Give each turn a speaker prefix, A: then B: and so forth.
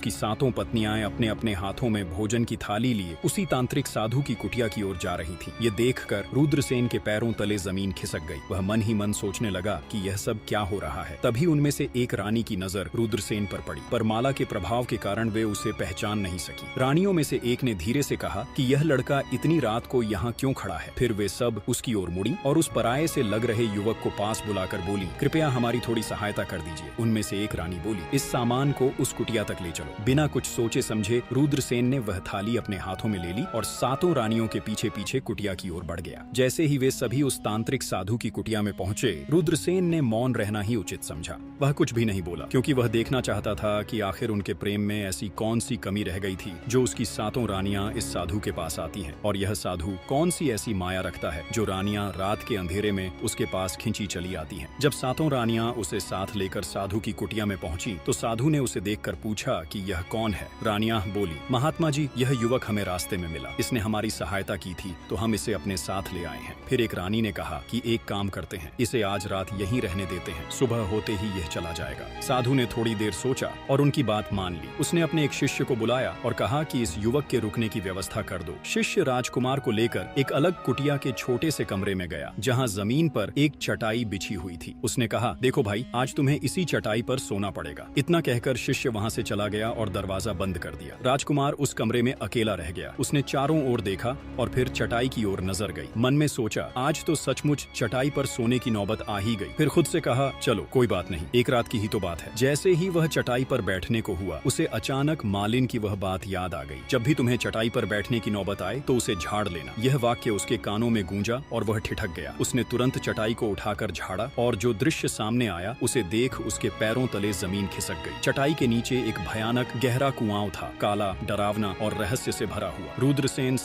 A: की सातों पत्नियां अपने अपने हाथों में भोजन की थाली लिए उसी तांत्रिक साधु की कुटिया की ओर जा रही थीं। ये देखकर रुद्रसेन के पैरों तले जमीन खिसक गई। वह मन ही मन सोचने लगा कि यह सब क्या हो रहा है। तभी उनमें से एक रानी की नजर रुद्रसेन पर पड़ी, पर माला के प्रभाव के कारण वे उसे पहचान नहीं सकी। रानियों में से एक ने धीरे से कहा कि यह लड़का इतनी रात को यहाँ क्यों खड़ा है। फिर वे सब उसकी ओर मुड़ी और उस पराये से लग रहे युवक को पास बुलाकर बोली, कृपया हमारी थोड़ी सहायता कर दीजिए। उनमें से एक रानी बोली, इस सामान को उस कुटिया तक ले चलो। बिना कुछ सोचे समझे रुद्रसेन ने वह थाली अपने हाथों में ले ली और सातों रानियों के पीछे पीछे कुटिया की ओर बढ़ गया। जैसे ही वे सभी उस तांत्रिक साधु की कुटिया में पहुंचे, रुद्रसेन ने मौन रहना ही उचित समझा। वह कुछ भी नहीं बोला, क्योंकि वह देखना चाहता था कि आखिर उनके प्रेम में ऐसी कौन सी कमी रह गई थी जो उसकी सातों रानियां इस साधु के पास आती हैं, और यह साधु कौन सी ऐसी माया रखता है जो रानियां रात के अंधेरे में उसके पास खिंची चली आती हैं। जब सातों रानियां उसे साथ लेकर साधु की कुटिया में पहुंची तो साधु ने उसे देखकर पूछा कि यह कौन है। रानियां बोली, महात्मा जी, यह युवक हमें रास्ते में मिला, इसने हमारी सहायता की थी तो हम इसे अपने साथ ले आए हैं। फिर एक रानी ने कहा कि एक काम करते हैं, इसे आज रात यहीं रहने देते हैं, सुबह होते ही यह चला जाएगा। साधु ने थोड़ी देर सोचा और उनकी बात मान ली। उसने अपने एक शिष्य को बुलाया और कहा कि इस युवक के रुकने की व्यवस्था कर दो। शिष्य राजकुमार को लेकर एक अलग कुटिया के छोटे से कमरे में गया, जहाँ जमीन पर एक चटाई बिछी हुई थी। उसने कहा, देखो भाई, आज तुम्हें इसी चटाई पर सोना पड़ेगा। इतना कहकर शिष्य वहाँ से चला गया और दरवाजा बंद कर दिया। राजकुमार उस कमरे में अकेला रह गया। उसने चारों ओर देखा और फिर चटाई की ओर नजर गई। मन में सोचा, आज तो सचमुच चटाई पर सोने की नौबत आ ही गई। फिर खुद से कहा, चलो कोई बात नहीं, एक रात की ही तो बात है। जैसे ही वह चटाई पर बैठने को हुआ, उसे अचानक मालिन की वह बात याद आ गई, जब भी तुम्हें चटाई पर बैठने की नौबत आए तो उसे झाड़ लेना। यह वाक्य उसके कानों में गूंजा और वह ठिठक गया। उसने तुरंत चटाई को उठाकर झाड़ा और जो दृश्य सामने आया उसे देख उसके पैरों तले जमीन खिसक गई। चटाई के नीचे एक भयानक गहरा कुआं था, काला, डरावना और रहस्य से भरा हुआ। रुद्रसेन